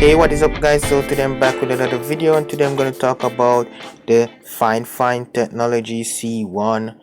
Hey, what is up guys? So today I'm back with another video, and today I'm going to talk about the Fifine Technology C1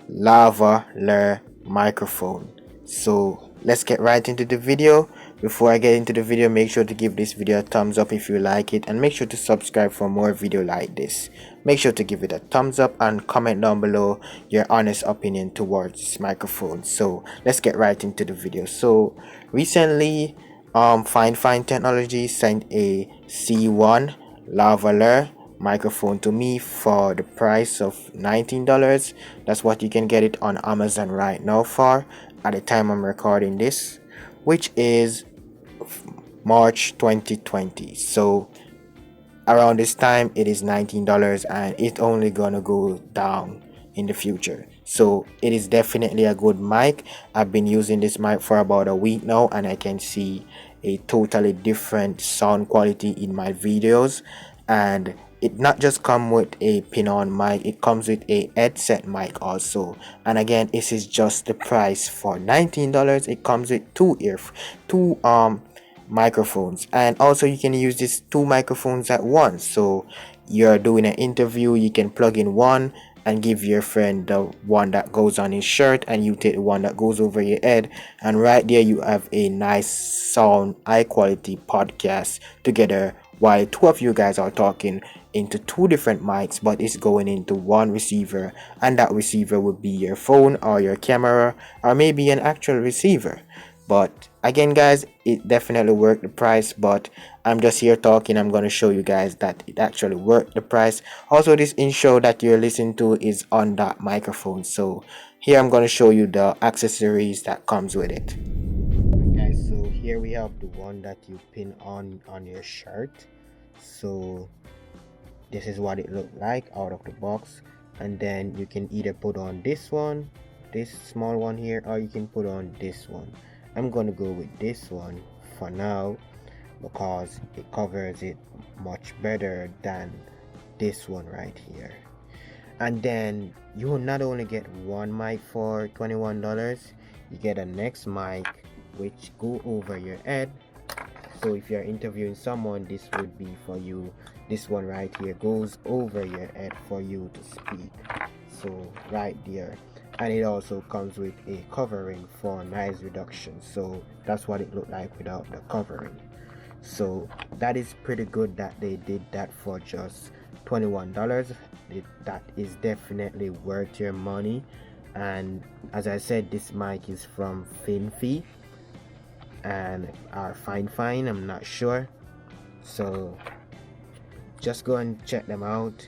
Lavalier microphone. So let's get right into the video. Before I get into the video, make sure to give this video a thumbs up if you like it, and make sure to subscribe for more video like this. Make sure to give it a thumbs up and comment down below your honest opinion towards this microphone. So let's get right into the video. So recently Fifine Technology sent a C1 Lavalier microphone to me for the price of $19. That's what you can get it on Amazon right now for, at the time I'm recording this, which is March 2020. So around this time it is $19, and it's only gonna go down in the future. So it is definitely a good mic. I've been using this mic for about a week now, and I can see a totally different sound quality in my videos. And it not just come with a pin-on mic, it comes with a headset mic also. And again, this is just the price for $19. It comes with two microphones, and also you can use these two microphones at once. So you're doing an interview, you can plug in one and give your friend the one that goes on his shirt, and you take the one that goes over your head, and right there you have a nice sound, high quality podcast together, while two of you guys are talking into two different mics, but it's going into one receiver, and that receiver would be your phone or your camera, or maybe an actual receiver. But again guys, it definitely worth the price, but I'm just here talking. I'm going to show you guys that it actually worth the price. Also, this intro that you're listening to is on that microphone. So here I'm going to show you the accessories that comes with it. Guys, so here we have the one that you pin on your shirt. So this is what it looked like out of the box, and then you can either put on this one, this small one here, or you can put on this one. I'm gonna go with this one for now because it covers it much better than this one right here. And then you will not only get one mic for $21, you get a next mic which go over your head. So if you're interviewing someone, this would be for you. This one right here goes over your head for you to speak. So right there. And it also comes with a covering for noise reduction. So that's what it looked like without the covering. So that is pretty good that they did that for just $21. That is definitely worth your money. And as I said, this mic is from Fifine and Fifine, I'm not sure. So just go and check them out.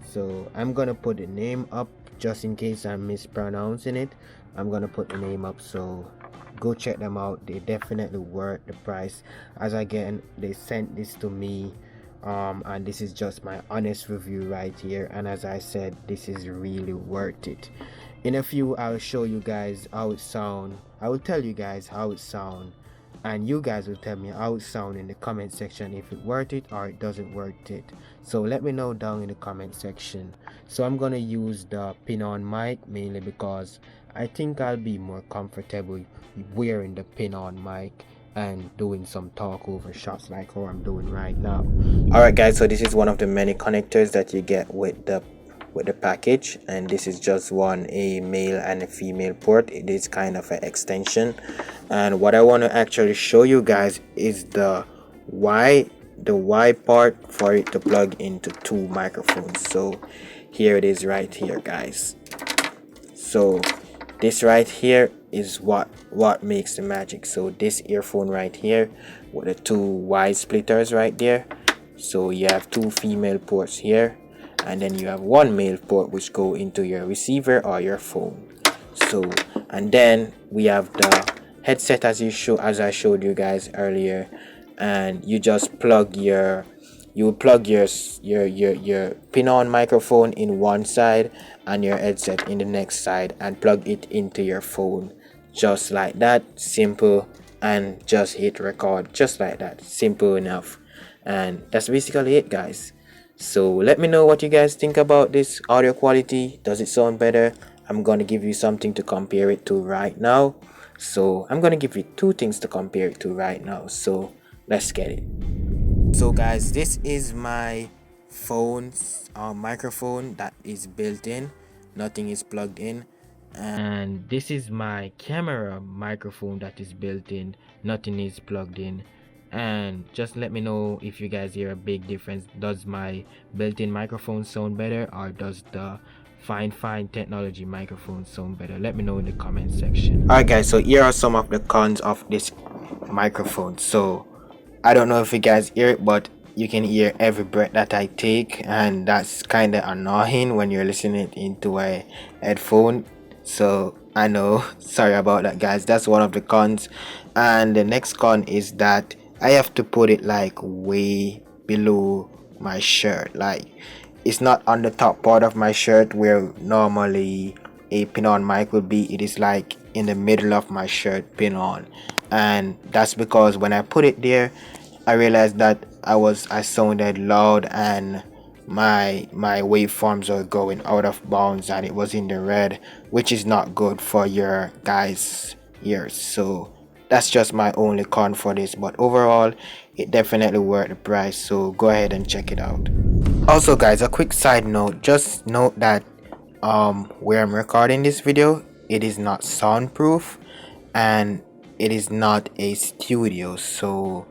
So I'm gonna put the name up just in case I'm mispronouncing it. I'm gonna put the name up, so go check them out. They definitely worth the price. As again, they sent this to me, and this is just my honest review right here. And as I said, this is really worth it. In a few, I'll show you guys how it sound. I will tell you guys how it sound, and you guys will tell me how it sound in the comment section, if it worth it or it doesn't worth it. So let me know down in the comment section. So I'm gonna use the pin-on mic mainly because I think I'll be more comfortable wearing the pin-on mic and doing some talk over shots like how I'm doing right now. Alright guys, so this is one of the many connectors that you get with the package, and this is just a male and a female port. It is kind of an extension, and what I want to actually show you guys is the Y part for it to plug into two microphones. So here it is right here guys. So this right here is what makes the magic. So this earphone right here with the two Y splitters right there. So you have two female ports here, and then you have one male port which go into your receiver or your phone. So, and then we have the headset as I showed you guys earlier, and you just plug your pin-on microphone in one side and your headset in the next side, and plug it into your phone just like that. Simple, and just hit record just like that. Simple enough, and that's basically it guys. So let me know what you guys think about this audio quality. Does it sound better? I'm gonna give you something to compare it to right now. So I'm gonna give you two things to compare it to right now. So let's get it. So guys, this is my phone's microphone that is built in, nothing is plugged in. And this is my camera microphone that is built in, nothing is plugged in. And just let me know if you guys hear a big difference. Does my built-in microphone sound better, or does the Fifine technology microphone sound better? Let me know in the comment section. Alright guys, so here are some of the cons of this microphone. So I don't know if you guys hear it, but you can hear every breath that I take, and that's kind of annoying when you're listening into a headphone. So I know, sorry about that guys, that's one of the cons. And the next con is that I have to put it like way below my shirt, like it's not on the top part of my shirt where normally a pin-on mic would be. It is like in the middle of my shirt, pin on, and that's because when I put it there, I realized that I sounded loud, and my waveforms are going out of bounds, and it was in the red, which is not good for your guys' ears. So that's just my only con for this, but overall it definitely worth the price, so go ahead and check it out. Also guys, a quick side note, just note that where I'm recording this video, it is not soundproof and it is not a studio, so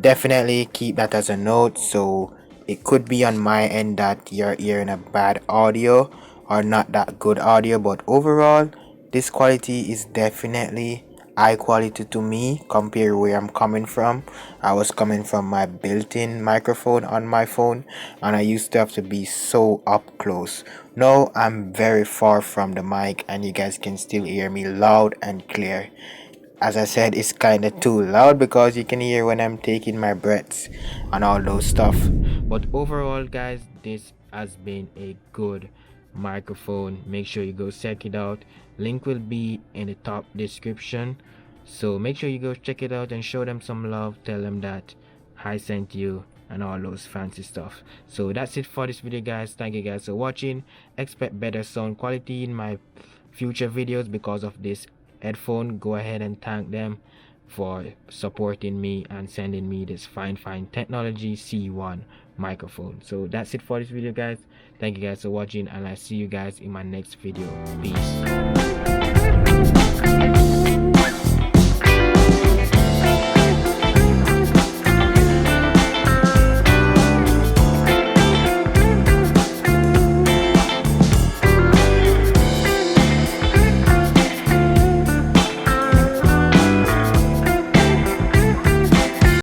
definitely keep that as a note. So it could be on my end that you're hearing a bad audio or not that good audio, but overall this quality is definitely high quality to me compared where I'm coming from. I was coming from my built-in microphone on my phone, and I used to have to be so up close. Now I'm very far from the mic, and you guys can still hear me loud and clear. As I said, it's kind of too loud because you can hear when I'm taking my breaths and all those stuff. But overall guys, this has been a good microphone. Make sure you go check it out. Link will be in the top description, so make sure you go check it out and show them some love. Tell them that I sent you and all those fancy stuff. So that's it for this video guys. Thank you guys for watching. Expect better sound quality in my future videos because of this headphone. Go ahead and thank them for supporting me and sending me this Fifine technology C1 microphone. So that's it for this video guys. Thank you guys for watching, and I'll see you guys in my next video. Peace.